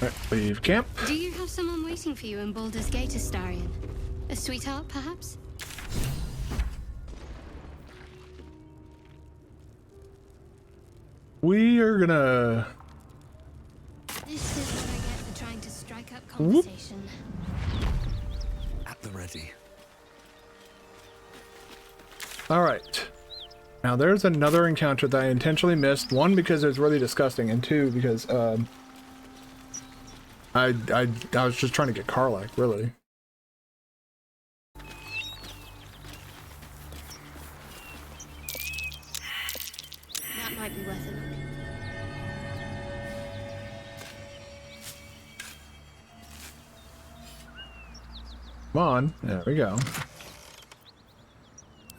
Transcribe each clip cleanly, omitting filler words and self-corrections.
All right, leave camp. Do you have someone waiting for you in Baldur's Gate, Astarion? A sweetheart, perhaps? We are gonna. This is what I get for trying to strike up conversation. At the ready. All right. Now there's another encounter that I intentionally missed. One, because it was really disgusting, and two, because I was just trying to get Karlach, really. That might be worth a look. Come on, there we go.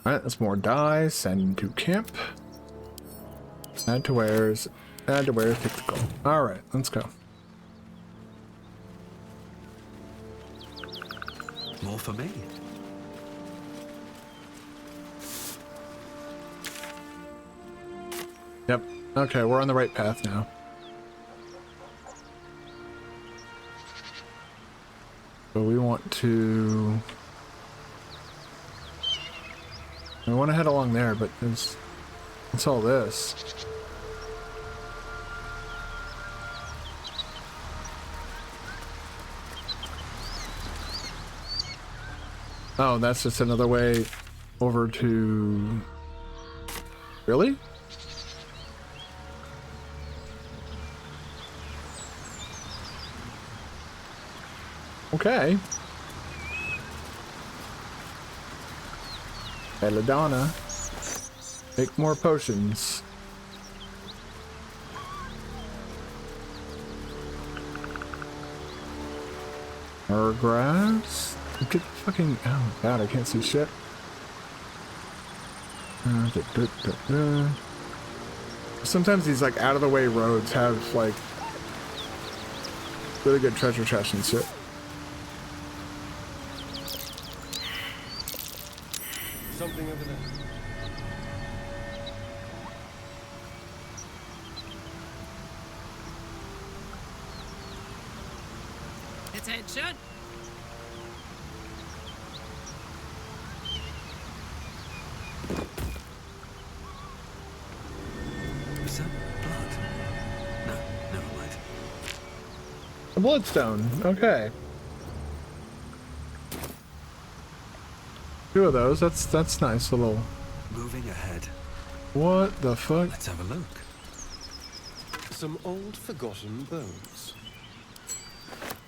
Alright, that's more dice. Send to camp. Add to wares. Add to wares, pick the goal. Alright, let's go. More for me. Yep. Okay, we're on the right path now. So we want to... We want to head along there, but it's all this. Oh, that's just another way over to... Really? Okay. Belladonna. Make more potions. Grass. Get fucking. Oh god, I can't see shit. Sometimes these like out of the way roads have like really good treasure chests and shit. Something over there. Attention! Is that blood? No, never mind. A bloodstone. Okay. Two of those. That's nice little. Moving ahead. What the fuck? Let's have a look. Some old forgotten bones.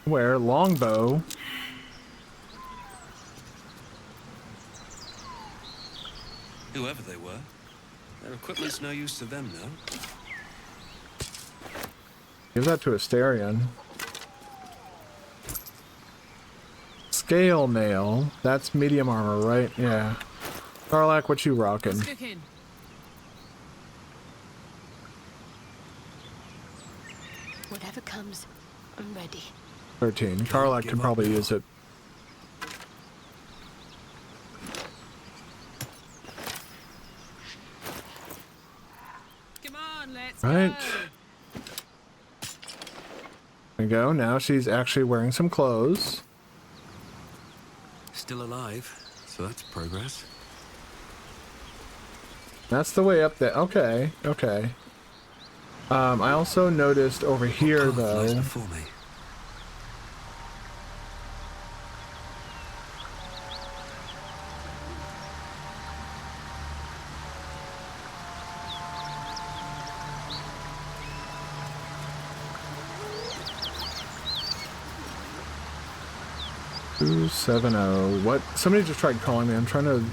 Where? Longbow. Whoever they were, their equipment's no use to them now. Give that to Astarion. Scale mail. That's medium armor, right? Yeah. Karlach, what you rocking? Whatever comes, I'm ready. 13. Karlach could probably use it. Come on, let's Right. go. There we go. Now she's actually wearing some clothes. Still alive, so that's progress. That's the way up there. Okay. Okay. I also noticed over here, What path lies though. before me? $270. What? Somebody just tried calling me. I'm trying to.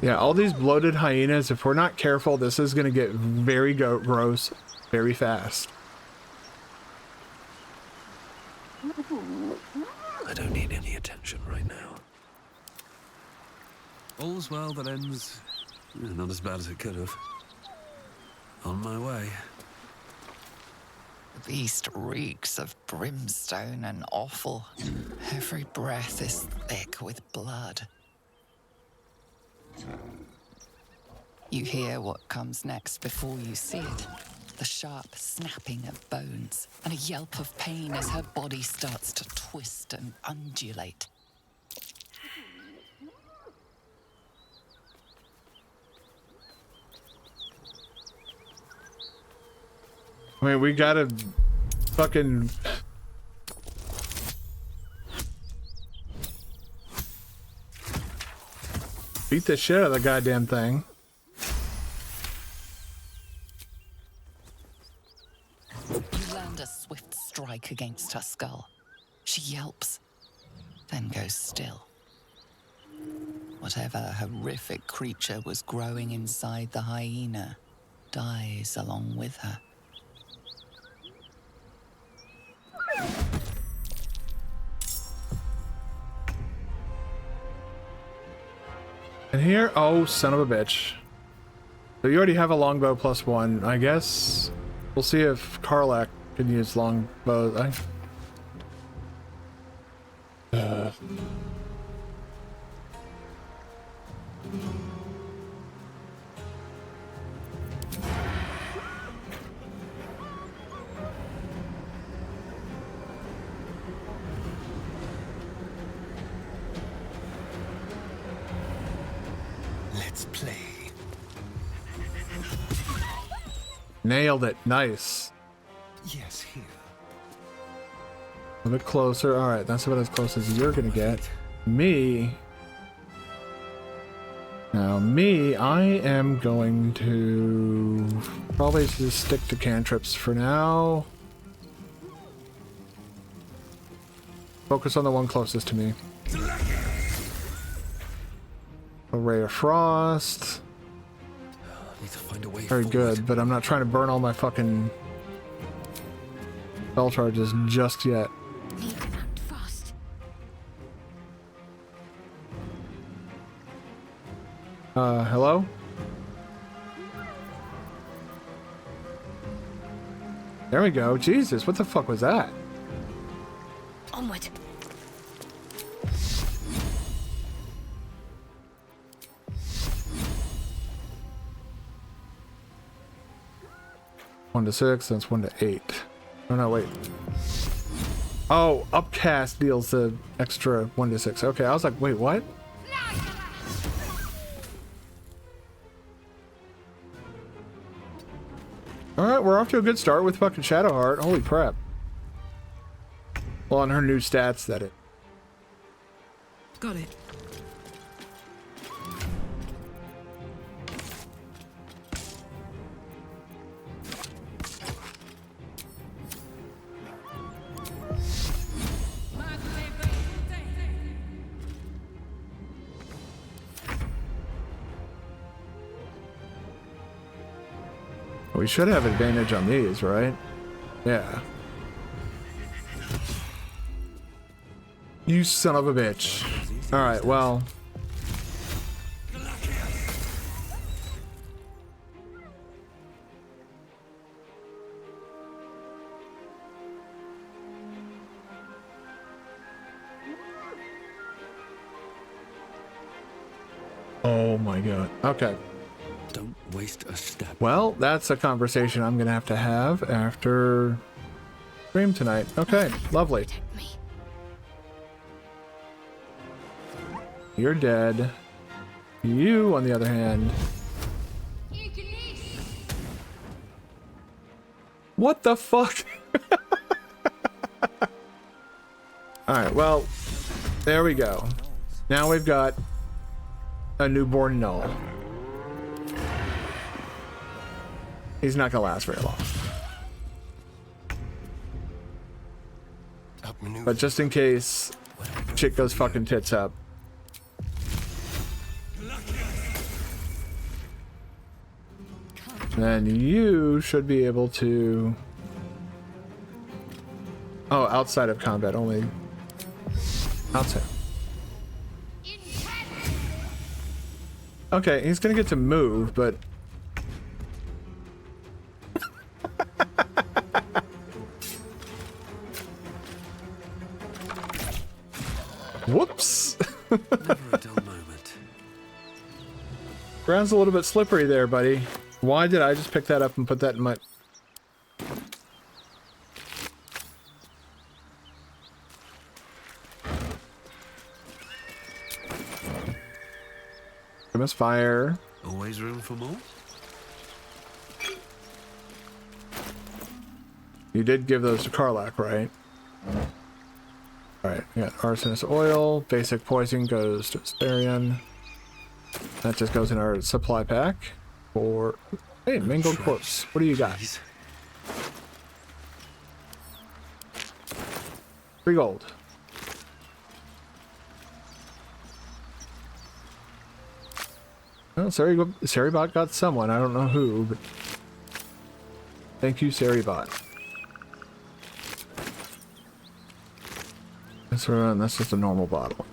Yeah, all these bloated hyenas, if we're not careful, this is going to get very gross very fast. I don't need any attention right now. All's well that ends not as bad as it could have. On my way. beast reeks of brimstone and offal. Every breath is thick with blood. You hear what comes next before you see it. The sharp snapping of bones and a yelp of pain as her body starts to twist and undulate. I mean, we gotta fucking... beat the shit out of the goddamn thing. You land a swift strike against her skull. She yelps, then goes still. Whatever horrific creature was growing inside the hyena dies along with her. And here, oh, son of a bitch. So you already have a longbow +1. I guess we'll see if Karlach can use longbow. Let's play. Nailed it. Nice. Yes, here. A bit closer. All right, that's about as close as you're gonna get. Me. Now, me, I am going to probably just stick to cantrips for now. Focus on the one closest to me. A ray of frost. Need to find a way Very forward. good, but I'm not trying to burn all my fucking spell charges just yet. Need to act fast. Hello? There we go. Jesus, what the fuck was that? Onward. One to 6, that's 1 to 8. Oh no, wait. Oh, upcast deals the extra 1 to 6. Okay, I was like, wait, what? Alright, we're off to a good start with fucking Shadowheart. Holy crap. Well, on her new stats, that it. Got it. We should have advantage on these, right? Yeah. You son of a bitch. Alright, well. Oh my god. Okay. Don't waste a step. Well, that's a conversation I'm gonna have to have after stream tonight. Okay, lovely. Protect me. You're dead. You, on the other hand. What the fuck? Alright, well, there we go. Now we've got a newborn Null. He's not gonna last very long. Outmaneuver. But just in case shit goes fucking tits up. Then you should be able to... Oh, outside of combat, only... Outside. Okay, he's gonna get to move, but... Whoops. Never a dull moment. Ground's a little bit slippery there, buddy. Why did I just pick that up and put that in my... Famous fire. Always room for more? You did give those to Karlach, right? Alright, we got arsonist oil. Basic poison goes to Astarion. That just goes in our supply pack. For... Hey, mangled corpse. What do you got? 3 gold. Well, Saribot got someone. I don't know who, but... Thank you, Saribot. That's just a normal bottle.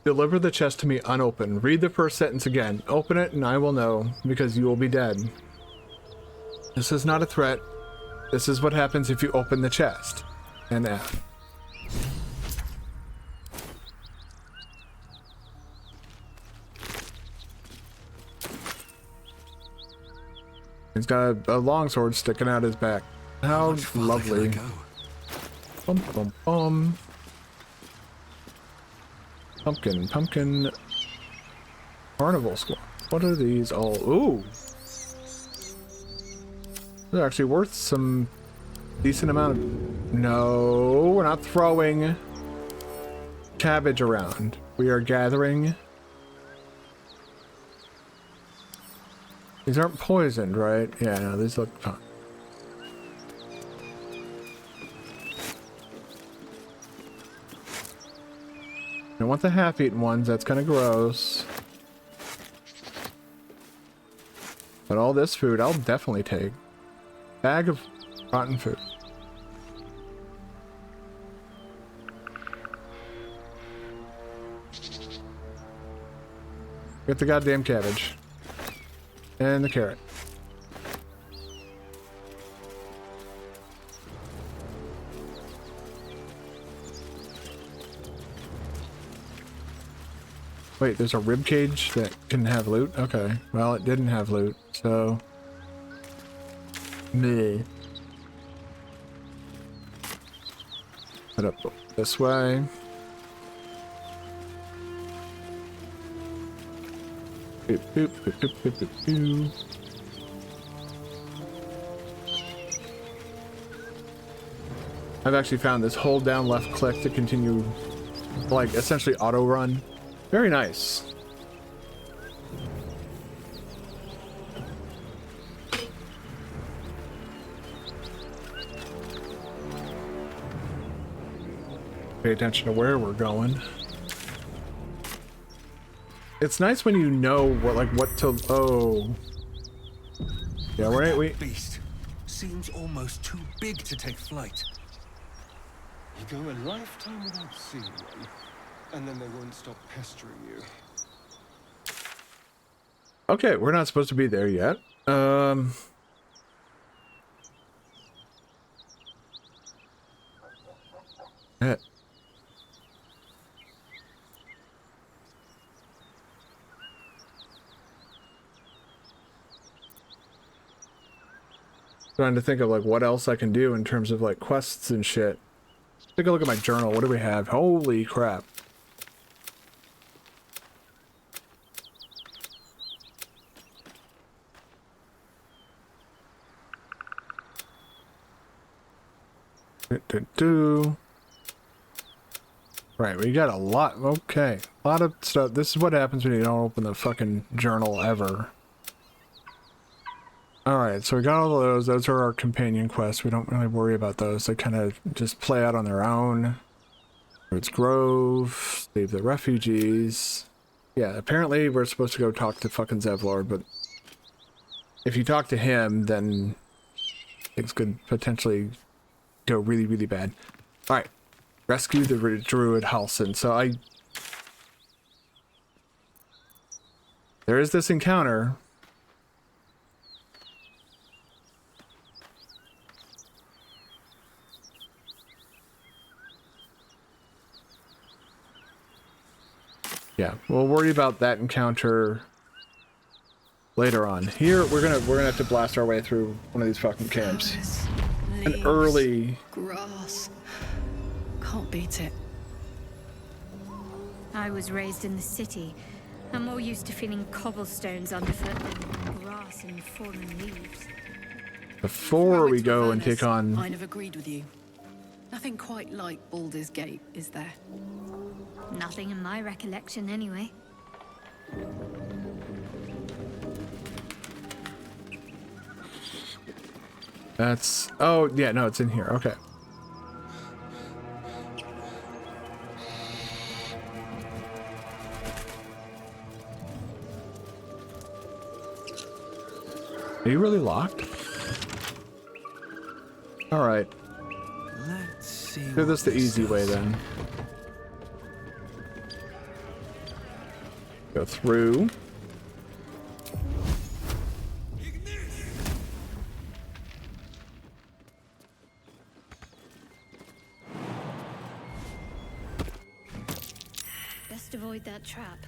Deliver the chest to me unopened. Read the first sentence again. Open it and I will know, because you will be dead. This is not a threat. This is what happens if you open the chest. And F. He's got a longsword sticking out his back. How lovely. Bum bum bum. Pumpkin. Carnival squad. What are these all? Ooh. They're actually worth some decent amount of... No, we're not throwing cabbage around. We are gathering... These aren't poisoned, right? Yeah, no, these look fine. I don't want the half-eaten ones, that's kind of gross. But all this food, I'll definitely take. Bag of rotten food. Get the goddamn cabbage. And the carrot. Wait, there's a rib cage that can have loot? Okay. Well, it didn't have loot, so... Meh. Head up this way. Boop, boop, boop, boop, boop, boop, boop. I've actually found this hold down left click to continue, like, essentially auto run. Very nice. Pay attention to where we're going. It's nice when you know what to... Oh. Yeah, we... Beast seems almost too big to take flight. You go a lifetime without seeing one, and then they won't stop pestering you. Okay, we're not supposed to be there yet. Yeah. Trying to think of like what else I can do in terms of like quests and shit. Take a look at my journal. What do we have? Holy crap. Right, we got a lot. Okay, a lot of stuff. This is what happens when you don't open the fucking journal ever. Alright, so we got all of those. Those are our companion quests. We don't really worry about those. They kind of just play out on their own. It's Grove, save the refugees. Yeah, apparently we're supposed to go talk to fucking Zevlord, but if you talk to him, then things could potentially go really, really bad. Alright, rescue the druid Halsin. So there is this encounter. Yeah, we'll worry about that encounter later on. Here, we're gonna have to blast our way through one of these fucking camps. An early grass. Can't beat it. I was raised in the city. I'm more used to feeling cobblestones underfoot than grass and fallen leaves. Before we go and take on... I'd have agreed with you. Nothing quite like Baldur's Gate, is there? Nothing in my recollection, anyway. That's... Oh, yeah, no, it's in here. Okay. Are you really locked? Alright. Let's see. Do this the easy way then. Go through. Best avoid that trap.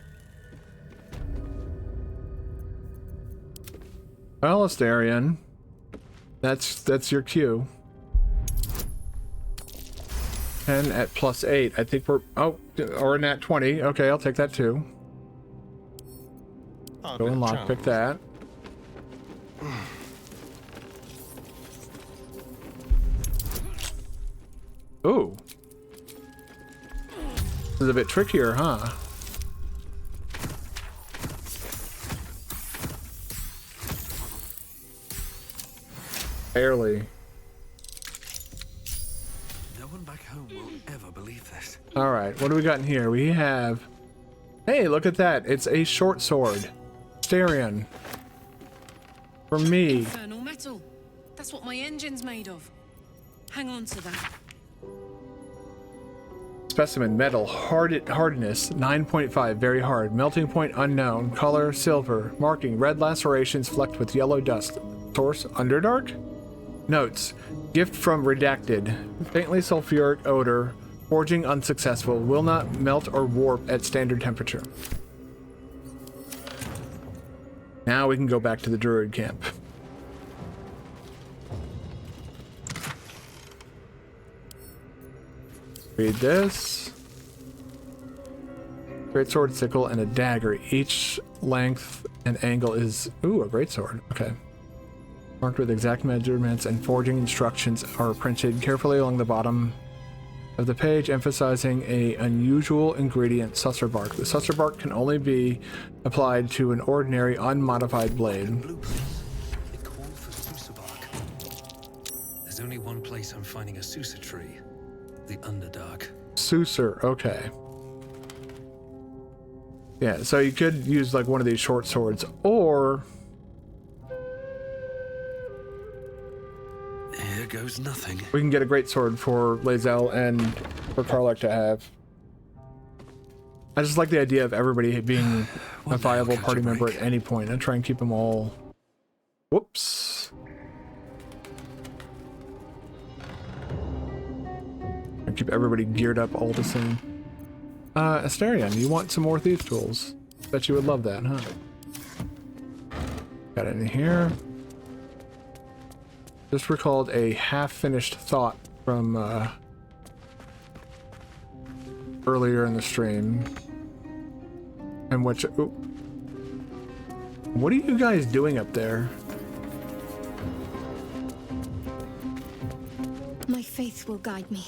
Well, Astarion, that's your cue. 10 at +8. I think we're... Oh, or a nat 20. Okay, I'll take that too. Go and lockpick that. Ooh. This is a bit trickier, huh? Barely. No one back home will ever believe this. All right, what do we got in here? We have... Hey, look at that. It's a short sword. Astarion. For me. Infernal metal. That's what my engine's made of. Hang on to that. Specimen metal. Hardness 9.5. Very hard. Melting point unknown. Color silver. Marking red lacerations flecked with yellow dust. Source Underdark? Notes. Gift from Redacted. Faintly sulfuric odor. Forging unsuccessful. Will not melt or warp at standard temperature. Now we can go back to the druid camp. Read this. Greatsword, sickle, and a dagger. Each length and angle is... Ooh, a greatsword. Okay. Marked with exact measurements, and forging instructions are printed carefully along the bottom of the page, emphasizing a unusual ingredient, susser bark. The susser bark can only be applied to an ordinary unmodified blade. Blueprints. They call for Susa bark. There's only one place I'm finding a Susa tree. The Underdark. Suser, okay. Yeah, so you could use like one of these short swords, or... Here goes nothing. we can get a great sword for Lae'zel and for Karlach to have. I just like the idea of everybody being a viable party member at any point and try and keep them all... Whoops. And keep everybody geared up all the same. Astarion, you want some more thief tools? Bet you would love that, huh? Got it in here. Just recalled a half-finished thought from earlier in the stream. And which... Ooh. What are you guys doing up there? My faith will guide me.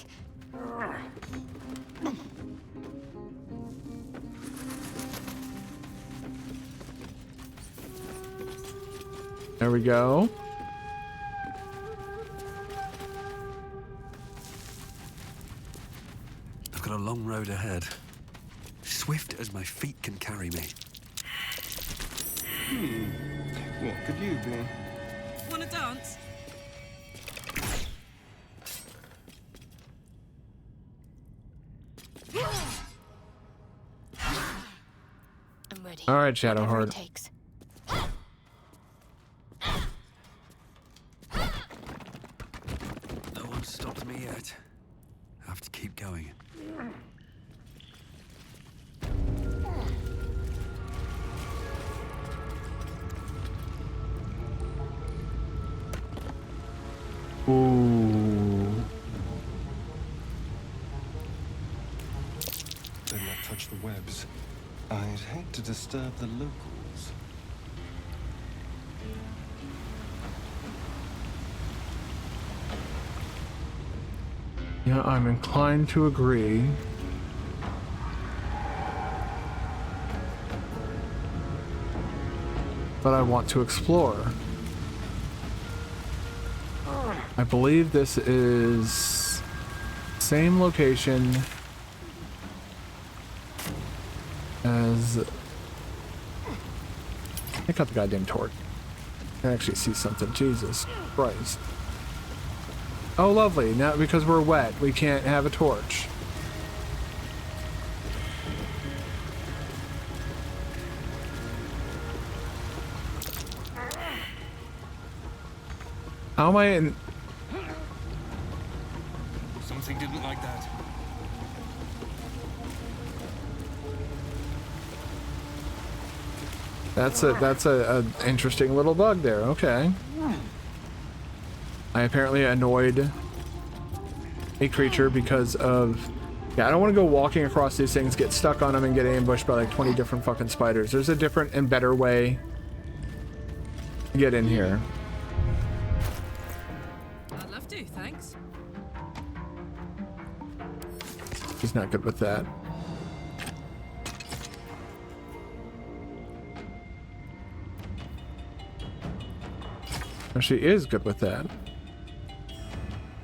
There we go. I've got a long road ahead. Swift as my feet can carry me. What could you be? Wanna dance? ready. All right, Shadow Whatever Horde. it takes. No one stopped me yet. Have to keep going. Ooh. Better not touch the webs. I'd hate to disturb the locals. Yeah, I'm inclined to agree. But I want to explore. I believe this is same location as... Pick up the goddamn torch. I can actually see something. Jesus Christ. Oh, lovely. Now, because we're wet, we can't have a torch. How am I in... Something didn't like that. That's a interesting little bug there. Okay. I apparently annoyed a creature because of... Yeah, I don't want to go walking across these things, get stuck on them, and get ambushed by like 20 different fucking spiders. There's a different and better way to get in here. I'd love to, thanks. She's not good with that. Oh, she is good with that.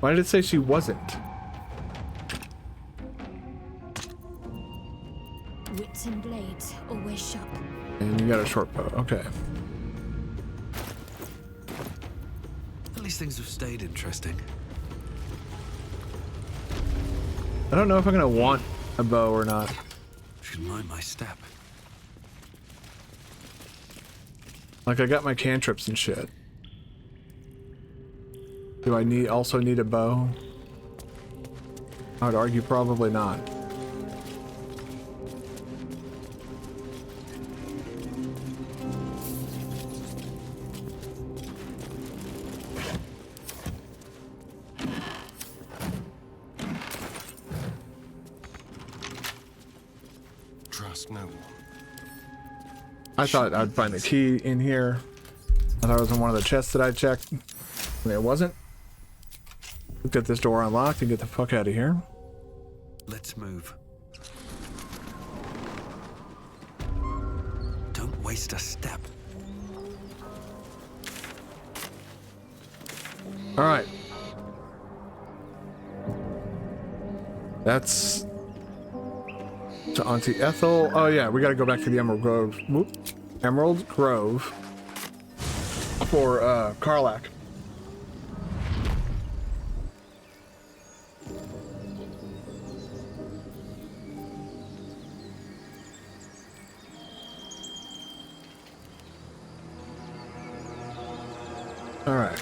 Why did it say she wasn't? Wits and blades, always sharp. And you got a short bow. Okay. At least things have stayed interesting. I don't know if I'm gonna want a bow or not. Should mind my step. Like, I got my cantrips and shit. Do I also need a bow? I would argue probably not. Trust no one. I thought I'd find the key in here. I thought it was in one of the chests that I checked. And it wasn't. Let's get this door unlocked and get the fuck out of here. Let's move. Don't waste a step. All right. That's to Auntie Ethel. Oh yeah, we got to go back to the Emerald Grove. Whoop. Emerald Grove for Karlach. All right.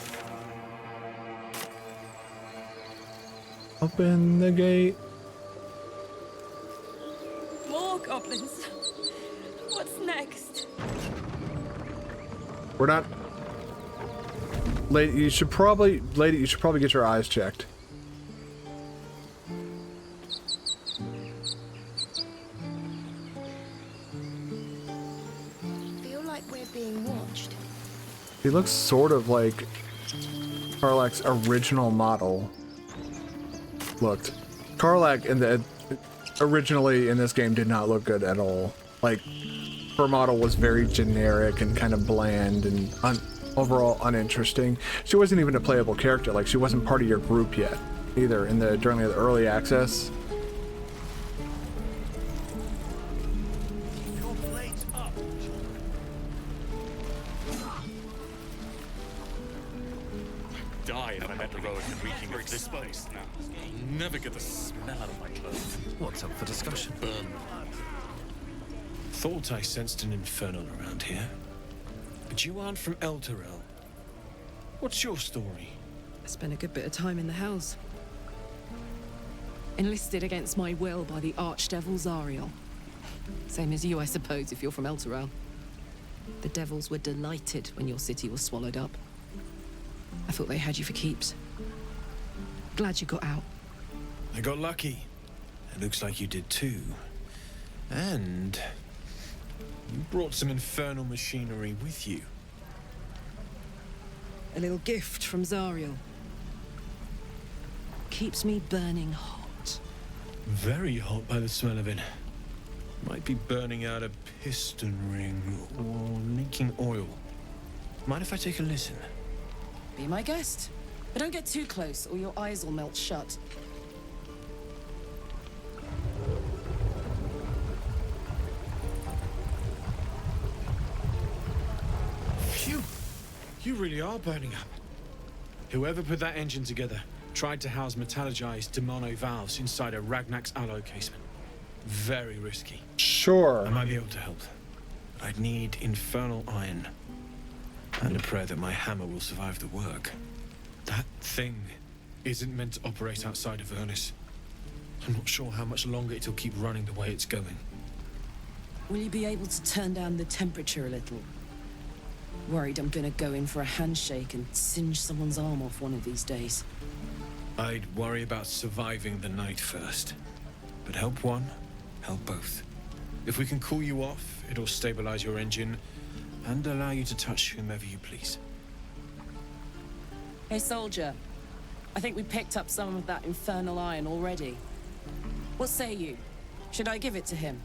Open the gate. More goblins. What's next? We're not. Lady, you should probably get your eyes checked. Feel like we're being watched. He looks sort of like Karlach's original model looked. Karlach originally in this game did not look good at all. Like, her model was very generic and kind of bland and overall uninteresting. She wasn't even a playable character. Like, she wasn't part of your group yet either during the early access. Die if I'm at the road and reeking of this place now. Never get the smell out of my clothes. What's up for discussion? Burn. Thought I sensed an infernal around here. But you aren't from Elturel. What's your story? I spent a good bit of time in the Hells. Enlisted against my will by the Archdevil Zariel. Same as you, I suppose, if you're from Elturel. The devils were delighted when your city was swallowed up. I thought they had you for keeps. Glad you got out. I got lucky. It looks like you did too. And you brought some infernal machinery with you. A little gift from Zariel. Keeps me burning hot. Very hot by the smell of it. Might be burning out a piston ring or leaking oil. Mind if I take a listen? Be my guest. But don't get too close or your eyes will melt shut. Phew! You really are burning up. Whoever put that engine together tried to house metallurgized demono valves inside a Ragnak's alloy casement. Very risky. Sure. I might be able to help. But I'd need infernal iron. And a prayer that my hammer will survive the work. That thing isn't meant to operate outside of Vernus. I'm not sure how much longer it'll keep running the way it's going. Will you be able to turn down the temperature a little? Worried I'm gonna go in for a handshake and singe someone's arm off one of these days. I'd worry about surviving the night first. But help one, help both. If we can cool you off, it'll stabilize your engine and allow you to touch whomever you please. Hey, soldier. I think we picked up some of that infernal iron already. What say you? Should I give it to him?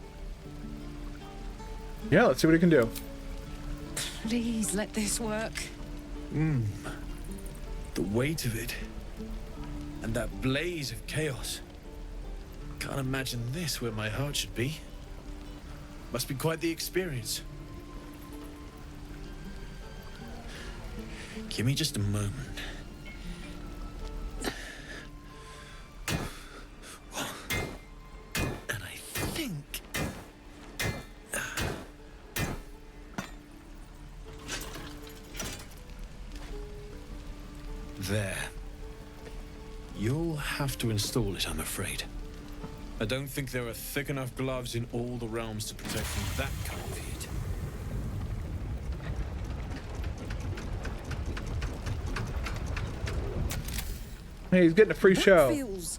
Yeah, let's see what he can do. Please let this work. The weight of it. And that blaze of chaos. Can't imagine this where my heart should be. Must be quite the experience. Give me just a moment. And I think... There. You'll have to install it, I'm afraid. I don't think there are thick enough gloves in all the realms to protect from that kind of heat. Hey, he's getting a free show. Feels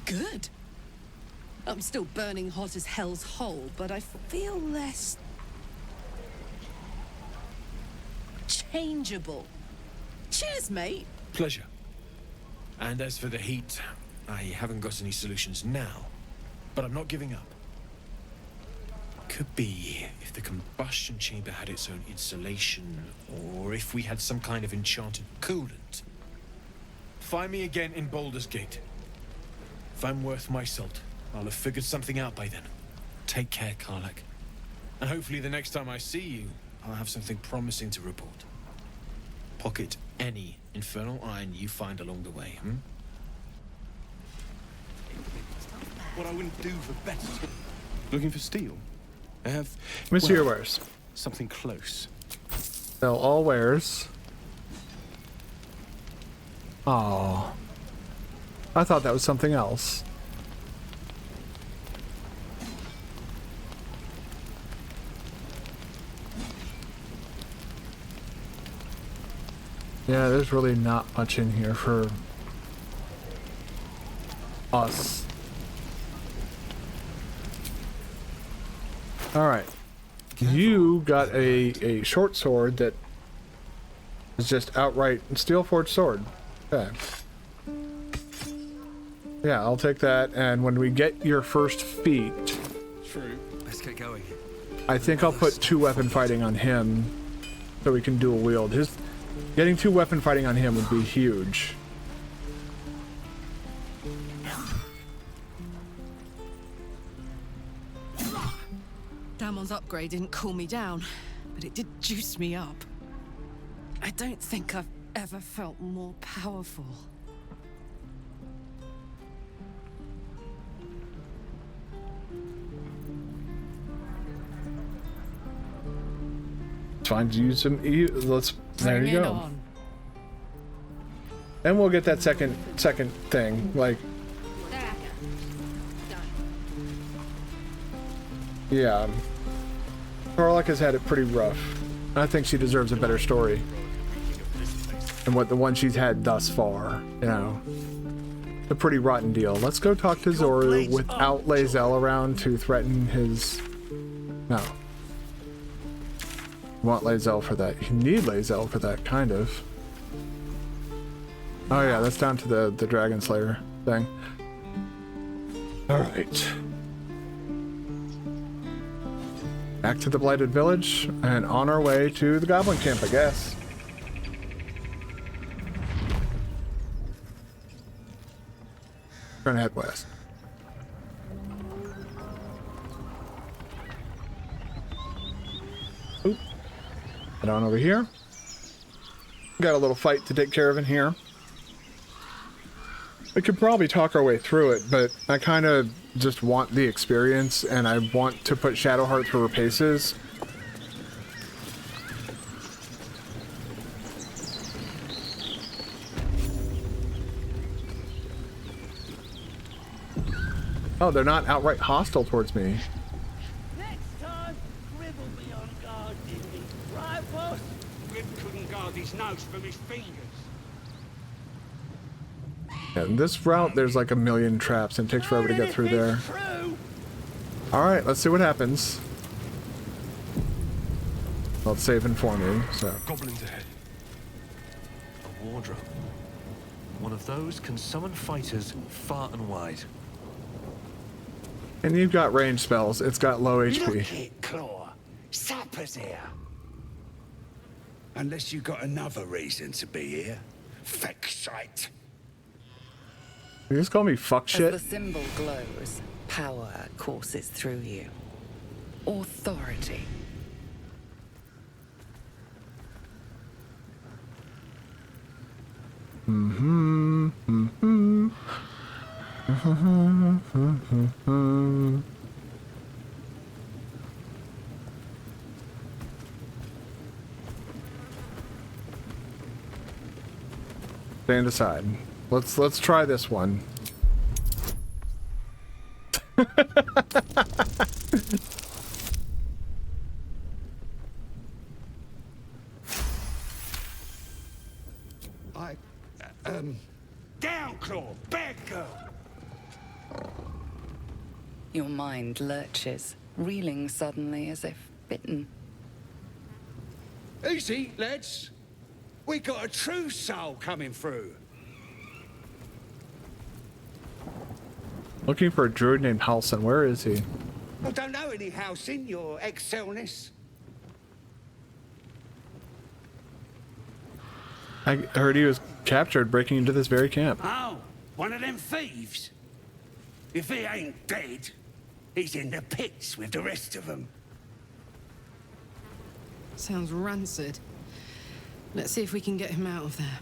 good. I'm still burning hot as hell's hole, but I feel less changeable. Cheers, mate. Pleasure. And as for the heat, I haven't got any solutions now, but I'm not giving up. Could be if the combustion chamber had its own insulation, or if we had some kind of enchanted coolant. Find me again in Baldur's Gate. If I'm worth my salt, I'll have figured something out by then. Take care, Karlak. And hopefully the next time I see you, I'll have something promising to report. Pocket any infernal iron you find along the way, What I wouldn't do for better. Looking for steel? I have... Let me see your wares. Something close. Sell all wares. Oh, I thought that was something else. Yeah, there's really not much in here for us. Alright. You got a short sword that is just outright steel forged sword. Okay. Yeah, I'll take that, and when we get your first feat... True. Let's get going. I think I'll put 2 weapon fighting on him so we can dual wield. Getting 2 weapon fighting on him would be huge. Damon's upgrade didn't cool me down, but it did juice me up. I don't think I've ever felt more powerful. It's fine to use some. Let's. There Bring you it go. on. And we'll get that second thing. Like, There. Done. yeah. Karlach has had it pretty rough. I think she deserves a better story than what the one she's had thus far. You know, a pretty rotten deal. Let's go talk to Zoru without Lae'zel around to threaten his. No. You want Lae'zel for that. You need Lae'zel for that, kind of. Oh yeah, that's down to the Dragon Slayer thing. Alright. Back to the Blighted Village, and on our way to the Goblin Camp, I guess. We're gonna head west. Oop. Head on over here. Got a little fight to take care of in here. We could probably talk our way through it, but I kind of just want the experience, and I want to put Shadowheart through her paces. Oh, they're not outright hostile towards me. Next time, Grib will be on guard, didn't he? Right, boss? Grib couldn't guard his nose from his fingers. Yeah, in this route, there's like a million traps, and it takes forever to get through there. Alright, let's see what happens. Well, it's saving for me, so. Goblins ahead. A wardrobe. One of those can summon fighters far and wide. And you've got range spells. It's got low HP. Look it, Claw. Sapper's here. Unless you got another reason to be here. Feck shite. You just call me fuck shit? As the symbol glows, power courses through you. Authority. Mm-hmm. Mm-hmm. Mm-hmm. Stand aside. Let's try this one. Down, Claw. Bad girl. Your mind lurches, reeling suddenly as if bitten. Easy, lads. We got a true soul coming through. Looking for a druid named Halson. Where is he? I don't know any house in your excelness. I heard he was captured breaking into this very camp. Oh, one of them thieves. If he ain't dead, he's in the pits with the rest of them. Sounds rancid. Let's see if we can get him out of there.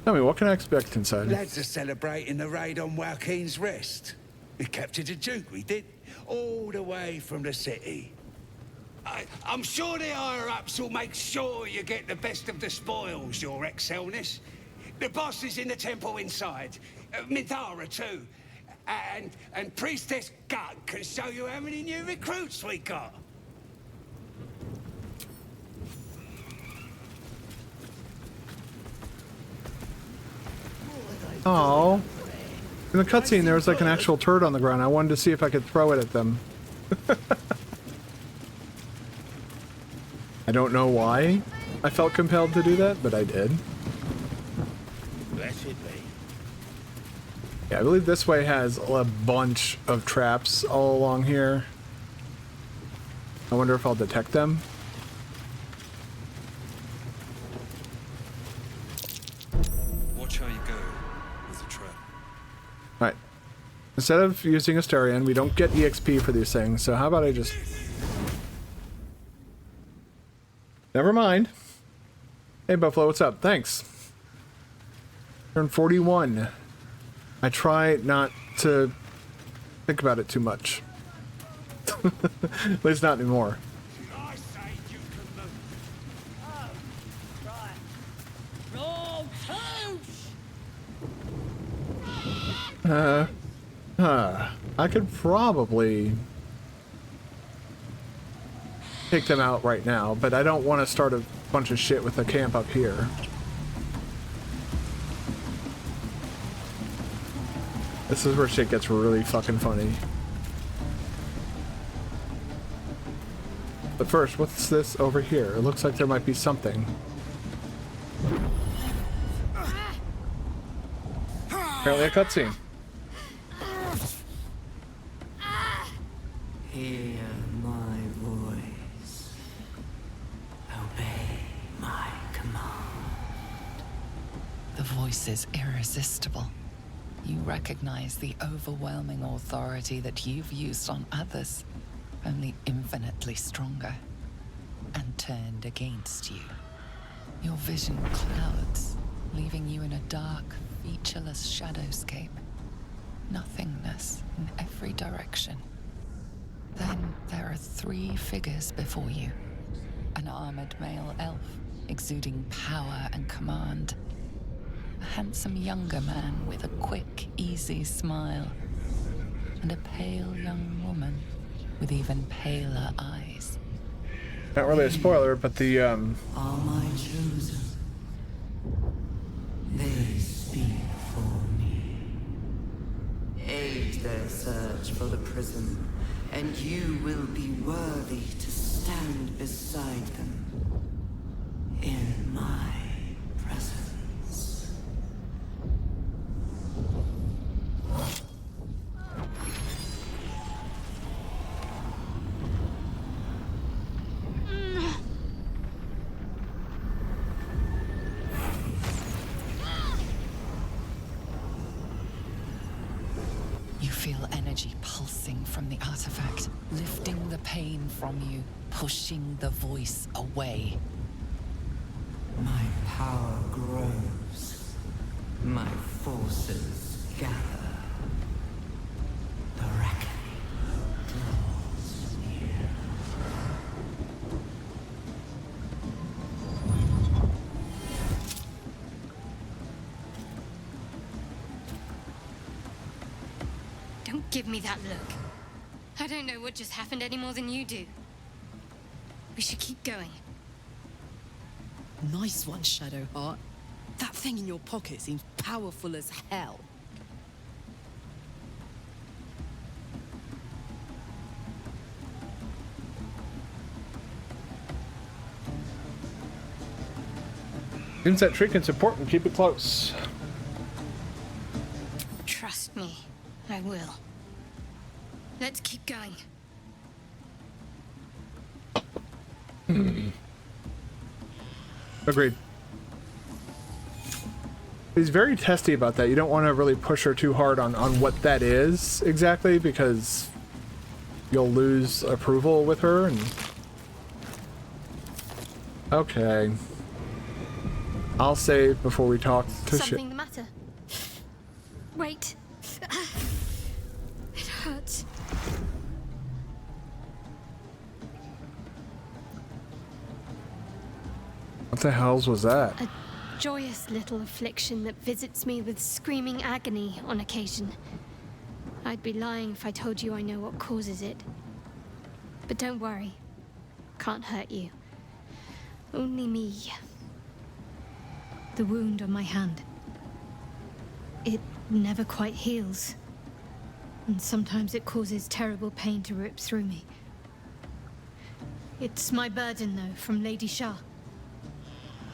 Tell me, what can I expect inside? Lads are celebrating the raid on Joaquin's Rest. We captured a duke, we did, all the way from the city. I'm sure the higher-ups will make sure you get the best of the spoils, your excelness. The boss is in the temple inside. Minthara, too. And Priestess Gut can show you how many new recruits we got. Oh, in the cutscene there was like an actual turd on the ground. I wanted to see if I could throw it at them. I don't know why I felt compelled to do that, but I did. Blessed be. Yeah, I believe this way has a bunch of traps all along here. I wonder if I'll detect them. Watch how you go with the trap. Alright. Instead of using Asterion, we don't get EXP for these things, so how about I just... Never mind. Hey Buffalo, what's up? Thanks. Turn 41. I try not to think about it too much. At least not anymore. I could probably take them out right now, but I don't want to start a bunch of shit with the camp up here. This is where shit gets really fucking funny. But first, what's this over here? It looks like there might be something. Apparently a cutscene. Hear my voice. Obey my command. The voice is irresistible. You recognize the overwhelming authority that you've used on others, only infinitely stronger, and turned against you. Your vision clouds, leaving you in a dark, featureless shadowscape. Nothingness in every direction. Then there are 3 figures before you. An armored male elf, exuding power and command. A handsome younger man with a quick, easy smile. And a pale young woman with even paler eyes. Not really a spoiler, but the Are my chosen. They speak for me. Aid their search for the prison, and you will be worthy to stand beside them in my presence. You feel energy pulsing from the artifact, lifting the pain from you, pushing the voice away. My power grows. My forces gather. The reckoning draws near. Don't give me that look. I don't know what just happened any more than you do. We should keep going. Nice one, Shadowheart. That thing in your pocket seems powerful as hell. Since that trinket's important, keep it close. Trust me, I will. Let's keep going. Agreed. He's very testy about that. You don't want to really push her too hard on what that is exactly, because you'll lose approval with her. And okay, I'll save before we talk to shit. Something the matter? Wait. It hurts. What the hells was that? A joyous little affliction that visits me with screaming agony on occasion. I'd be lying if I told you I know what causes it. But don't worry. Can't hurt you. Only me. The wound on my hand. It never quite heals. And sometimes it causes terrible pain to rip through me. It's my burden, though, from Lady Shah.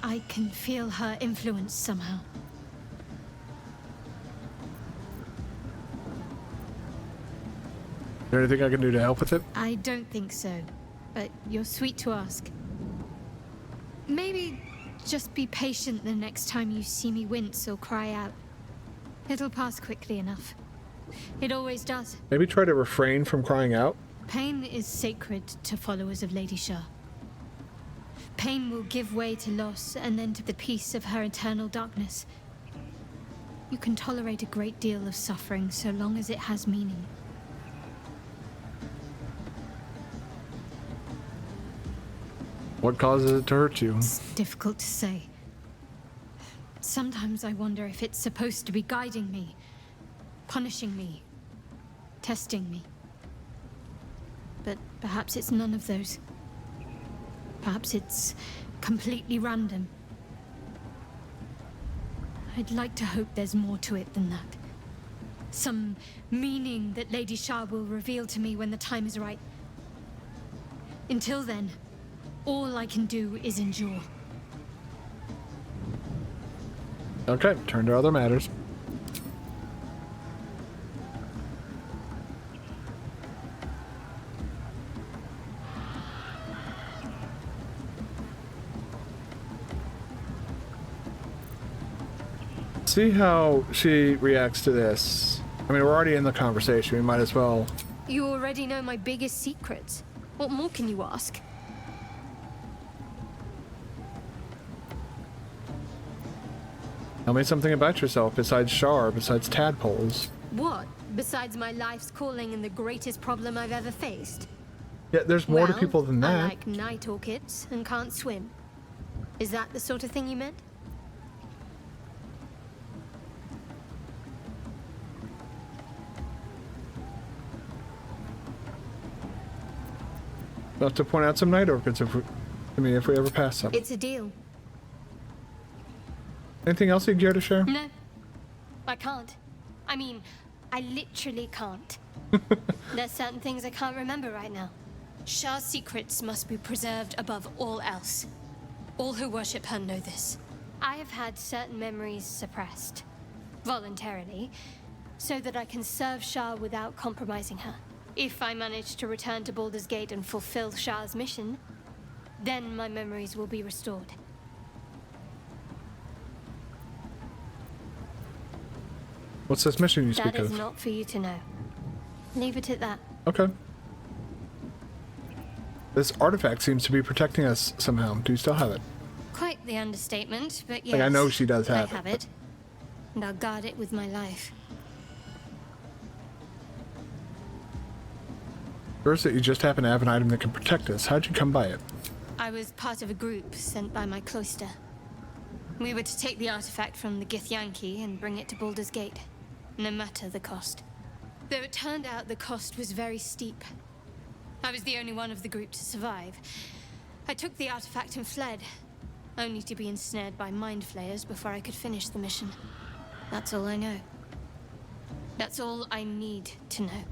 I can feel her influence somehow. Is there anything I can do to help with it? I don't think so, but you're sweet to ask. Maybe just be patient the next time you see me wince or cry out. It'll pass quickly enough. It always does. Maybe try to refrain from crying out. Pain is sacred to followers of Lady Shah. Pain will give way to loss and then to the peace of her eternal darkness. You can tolerate a great deal of suffering so long as it has meaning. What causes it to hurt you? It's difficult to say. Sometimes I wonder if it's supposed to be guiding me. punishing me, testing me. But perhaps it's none of those. Perhaps it's completely random. I'd like to hope there's more to it than that. Some meaning that Lady Shah will reveal to me when the time is right. Until then, all I can do is endure. Okay, turn to other matters. See how she reacts to this. I mean, we're already in the conversation. We might as well. You already know my biggest secrets. What more can you ask? Tell me something about yourself besides Shar, besides tadpoles. What? Besides my life's calling and the greatest problem I've ever faced? Yeah, there's more to people than that. I like night orchids and can't swim. Is that the sort of thing you meant? We'll have to point out some night orchids if we ever pass some. It's a deal. Anything else you'd care to share? No, I can't. I mean, I literally can't. There's certain things I can't remember right now. Shah's secrets must be preserved above all else. All who worship her know this. I have had certain memories suppressed, voluntarily, so that I can serve Shah without compromising her. If I manage to return to Baldur's Gate and fulfill Shah's mission, then my memories will be restored. What's this mission you speak of? That is not for you to know. Leave it at that. Okay. This artifact seems to be protecting us somehow. Do you still have it? Quite the understatement, but yes. Like, I know she does have I have it. And I'll guard it with my life. First, that you just happen to have an item that can protect us. How'd you come by it? I was part of a group sent by my cloister. We were to take the artifact from the Githyanki and bring it to Baldur's Gate, no matter the cost. Though it turned out the cost was very steep. I was the only one of the group to survive. I took the artifact and fled, only to be ensnared by mind flayers before I could finish the mission. That's all I know. That's all I need to know.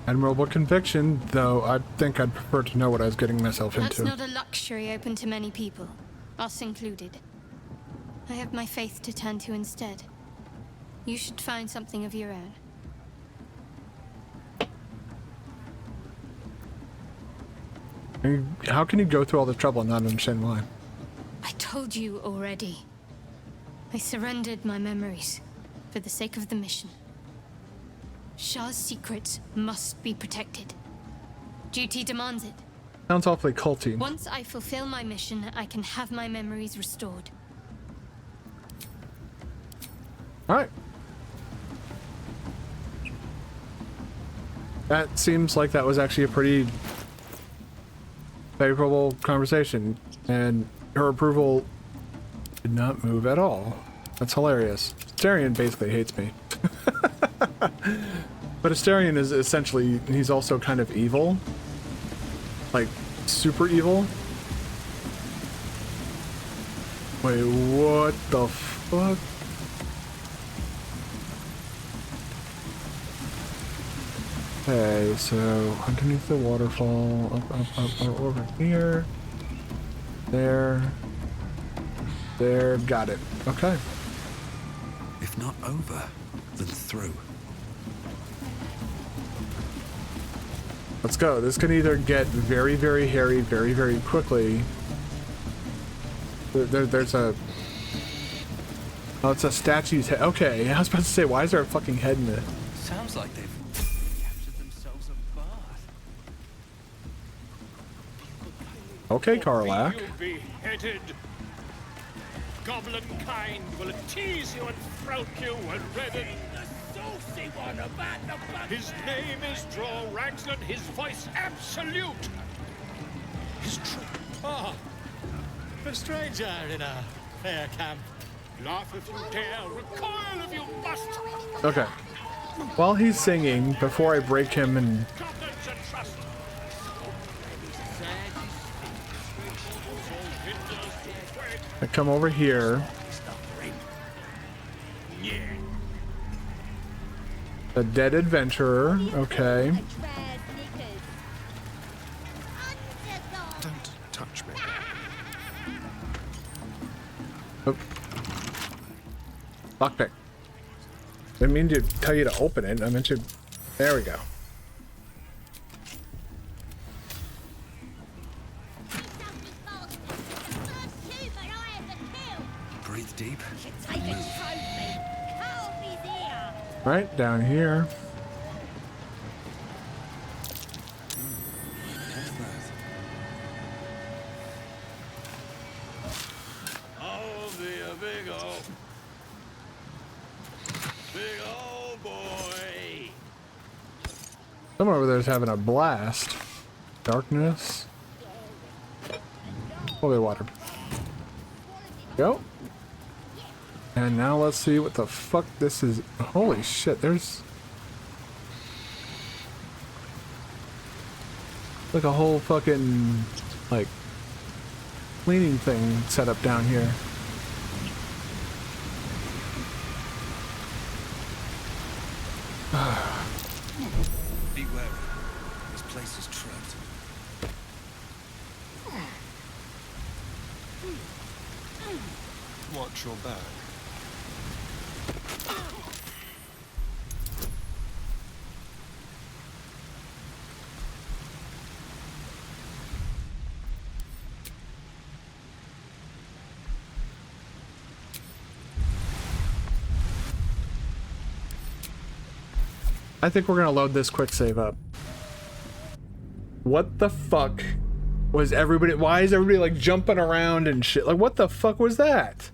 Admirable conviction, though I think I'd prefer to know what I was getting myself into. That's not a luxury open to many people, us included. I have my faith to turn to instead. You should find something of your own. How can you go through all this trouble and not understand why? I told you already. I surrendered my memories for the sake of the mission. Shah's secrets must be protected. Duty demands it. Sounds awfully culty. Once I fulfill my mission, I can have my memories restored. Alright. That seems like that was actually a pretty favorable conversation, and her approval did not move at all. That's hilarious. Astarion basically hates me. But Astarion is essentially, he's also kind of evil. Like, super evil. Wait, what the fuck? Okay, so underneath the waterfall, up, over here. There. Got it. Okay. If not over, then through. Let's go. This can either get very, very hairy very, very quickly. There's a... Oh, it's a statue's head. Okay, I was about to say, why is there a fucking head in it? Sounds like they've captured themselves a bath. Okay, Karlach. You'll be headed. Goblin kind will tease you and throat you and redden. His name is Droll Ragsland, his voice absolute. His Ah, a stranger in a fair camp. Laugh if you dare, recoil if you must. Okay. While he's singing, before I break him and I come over here. The dead adventurer, okay. Don't touch me. Oh. Lockpick. Didn't mean to tell you to open it. I meant to. There we go. Breathe deep. Right down here. I'll be a big old boy. Someone over there's having a blast. Darkness. Holy water. Go. And now let's see what the fuck this is. Holy shit, there's like a whole fucking like cleaning thing set up down here. Be wary. This place is trapped. Watch your back. I think we're gonna load this quick save up. What the fuck was everybody? Why is everybody like jumping around and shit? Like, what the fuck was that?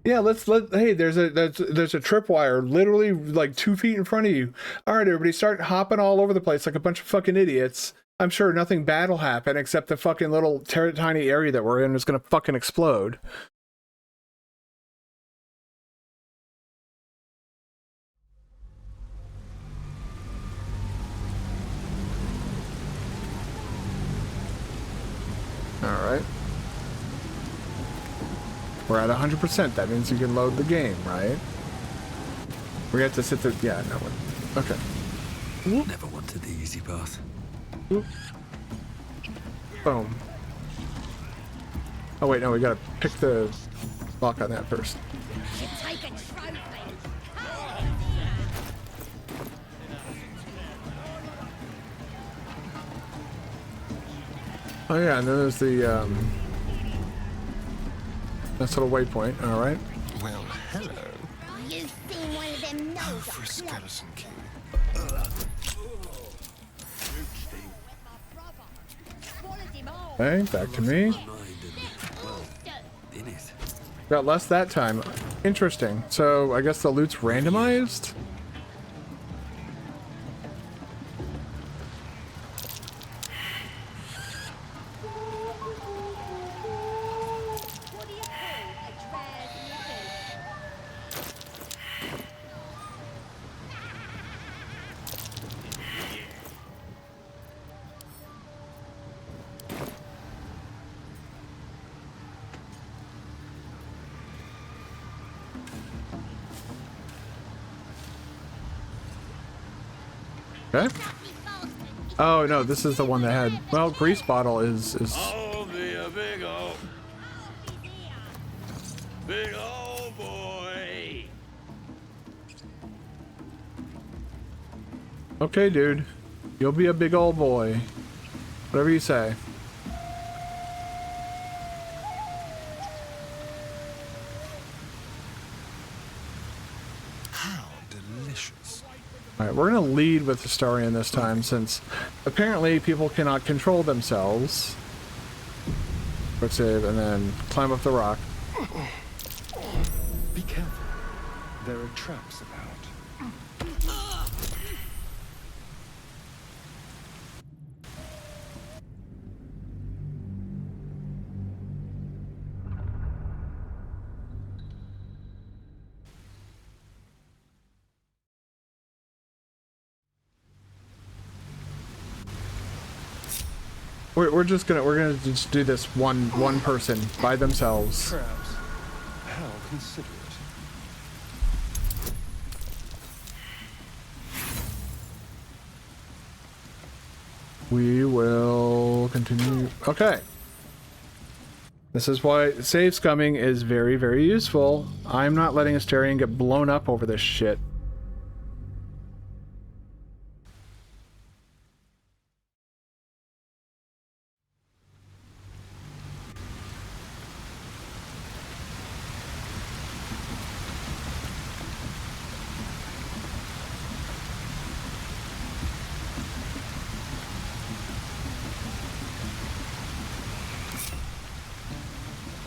Yeah, hey, there's a tripwire literally like 2 feet in front of you. All right, everybody, start hopping all over the place like a bunch of fucking idiots. I'm sure nothing bad will happen except the fucking little tiny area that we're in is gonna fucking explode. Alright. We're at 100%. That means you can load the game, right? We have to sit there. Yeah, no one. Okay. Never wanted the easy path. Boom. Oh, wait, no, we gotta pick the lock on that first. Oh, yeah, and then there's the, nice little waypoint, alright. Well, hello. You've seen one of them nose For a skeleton king. Okay, back to me. Got less that time. Interesting. So, I guess the loot's randomized? Okay. Oh no, this is the one that had. Well, grease bottle is. I'll be a big old boy. Okay, dude. You'll be a big old boy. Whatever you say. How delicious. Alright, we're gonna lead with Historian this time, since apparently people cannot control themselves. Quick save, and then climb up the rock. Be careful. There are traps about. We're gonna just do this one person by themselves. Traps. How considerate. We will continue. Okay. This is why save scumming is very, very useful. I'm not letting Astarion get blown up over this shit.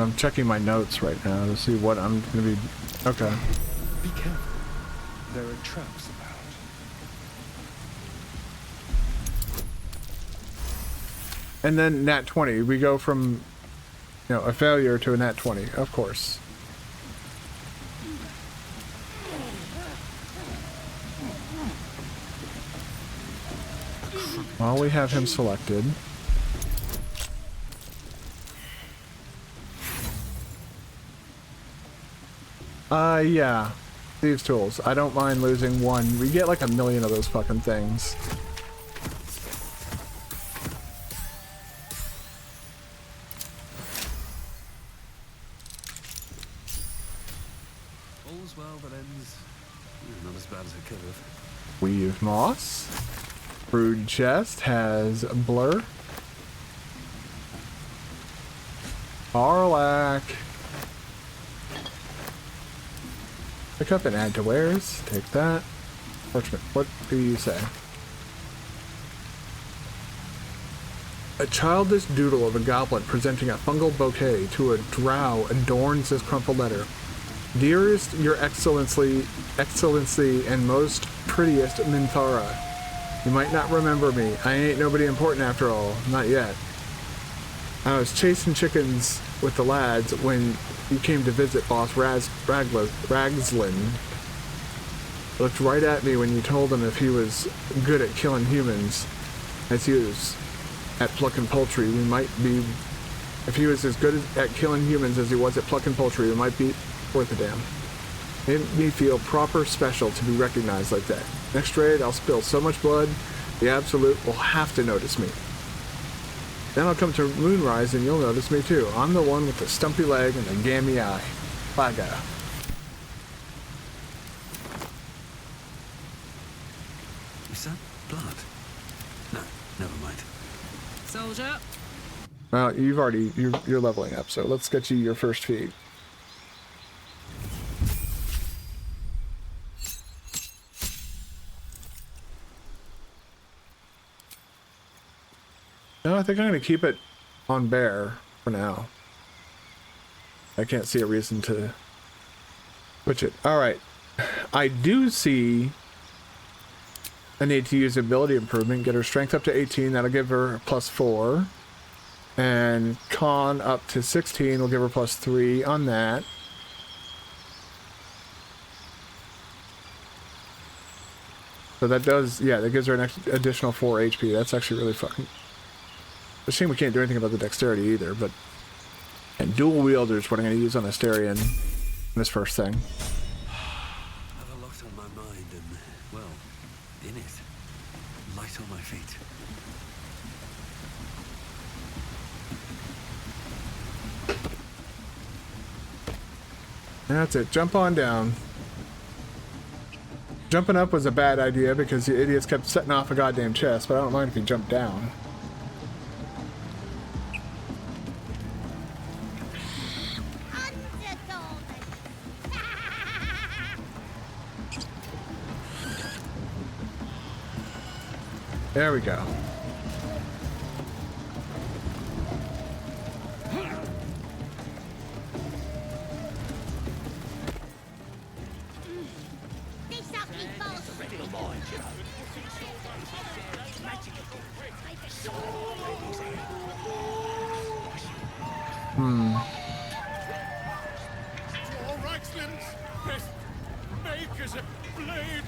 I'm checking my notes right now to see what I'm gonna be. Okay. Be careful. There are traps about. And then nat 20. We go from, you know, a failure to a nat 20, of course. While we have him selected. Yeah. Thieves' tools. I don't mind losing one. We get like 1,000,000 of those fucking things. All's well that ends not as bad as it could have. Weave moss. Brood chest has blur. Arlac. Pick up and add to wares. Take that. Fortunate. What do you say? A childish doodle of a goblet presenting a fungal bouquet to a drow adorns this crumpled letter. Dearest, your excellency, and most prettiest Minthara. You might not remember me. I ain't nobody important after all. Not yet. I was chasing chickens with the lads when you came to visit Boss Ragslin. Looked right at me when you told him if he was good at killing humans as he was at plucking poultry, we might be... If he was as good at killing humans as he was at plucking poultry, we might be worth a damn. Made me feel proper special to be recognized like that. Next raid, I'll spill so much blood, the Absolute will have to notice me. Then I'll come to Moonrise and you'll notice me too. I'm the one with the stumpy leg and the gammy eye. Baga. Is that blood? No, never mind. Soldier. Well, you're leveling up, so let's get you your first feed. No, I think I'm going to keep it on bear for now. I can't see a reason to switch it. Alright. I do see a need to use ability improvement. Get her strength up to 18. That'll give her +4. And con up to 16 will give her +3 on that. So that does, yeah, that gives her an additional 4 HP. That's actually really fucking... It's a shame we can't do anything about the dexterity either, but... And dual wielders, what I'm going to use on Astarion in this first thing. I have a lot on my mind and, well, in it. Light on my feet. That's it. Jump on down. Jumping up was a bad idea because the idiots kept setting off a goddamn chest, but I don't mind if you jump down. There we go.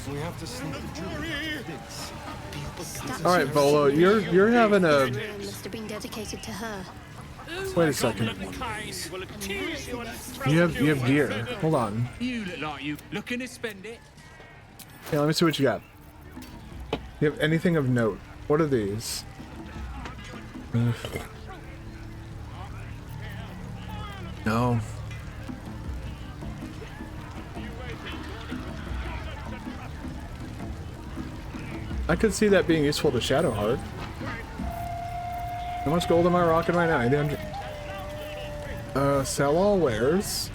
We have to sneak the this. All right, Bolo, you're having a. Must have been dedicated to her. Wait a second. You have gear. Hold on. You look like you looking to spend it. Yeah, let me see what you got. You have anything of note? What are these? No. I could see that being useful to Shadowheart. How much gold am I rocking right now? 800. Sell all wares.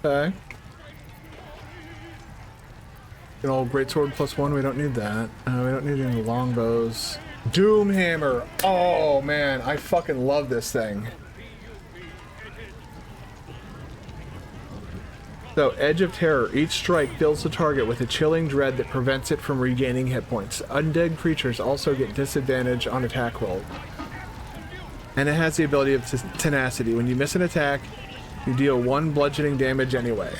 Okay. An old greatsword +1. We don't need that. We don't need any longbows. Doomhammer. Oh man, I fucking love this thing. So, Edge of Terror. Each strike fills the target with a chilling dread that prevents it from regaining hit points. Undead creatures also get disadvantage on attack roll. And it has the ability of tenacity. When you miss an attack, you deal 1 bludgeoning damage anyway.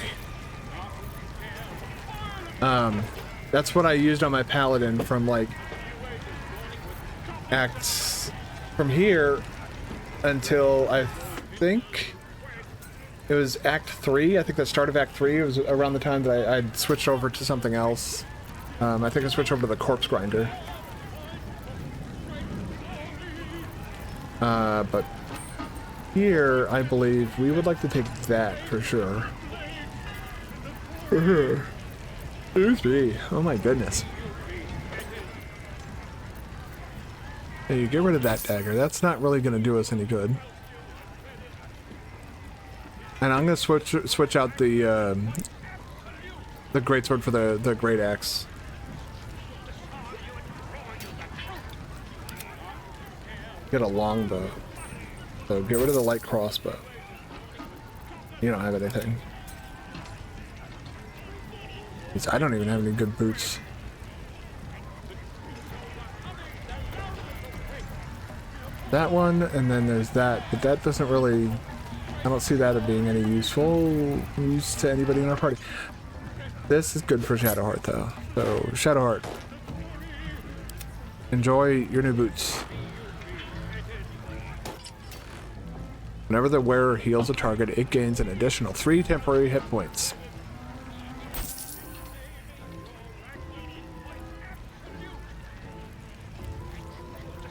That's what I used on my paladin from like acts from here until I think it was Act 3. I think the start of Act 3. It was around the time that I'd switched over to something else. I think I switched over to the Corpse Grinder. But here, I believe we would like to take that for sure. Excuse me. Oh my goodness. Hey, you get rid of that dagger. That's not really going to do us any good. And I'm going to switch out the greatsword for the great axe. Get a longbow. So get rid of the light crossbow. You don't have anything. I don't even have any good boots. That one, and then there's that, but that doesn't really... I don't see that as being any useful use to anybody in our party. This is good for Shadowheart, though. So, Shadowheart. Enjoy your new boots. Whenever the wearer heals a target, it gains an additional 3 temporary hit points.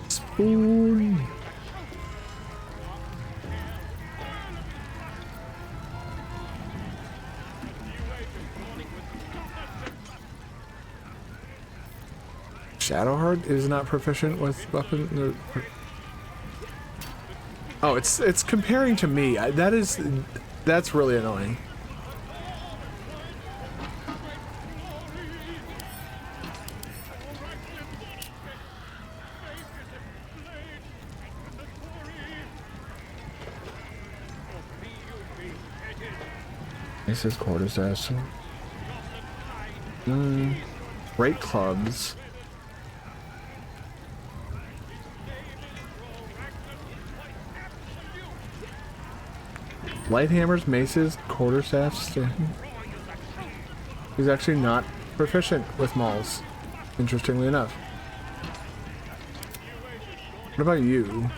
Spoon. Shadowheart is not proficient with weapon. Oh, it's comparing to me. That's really annoying. This is quarterstaff. Great clubs. Light hammers, maces, quarterstaffs. He's actually not proficient with mauls, interestingly enough. What about you?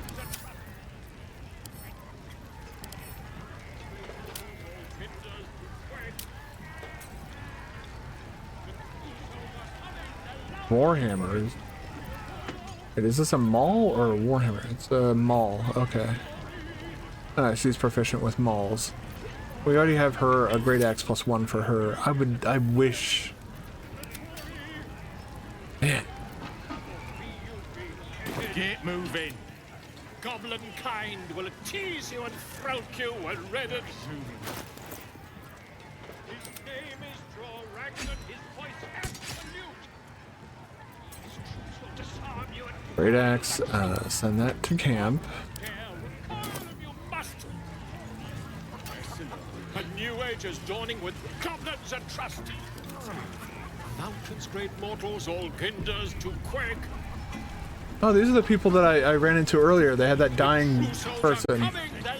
Warhammers. Wait, is this a maul or a warhammer? It's a maul. Okay. She's proficient with mauls. We already have her a great axe +1 for her. I wish. Man. Get moving. Goblin kind will tease you and frolic you and red and zoom. His name is Draw Ragnar, his voice absolute. His troops will disarm you and Great axe, send that to camp. a new age is dawning with goblins and trust. Mountains, great mortals, all ginders to quake. Oh, these are the people that I ran into earlier. They had that dying person. They're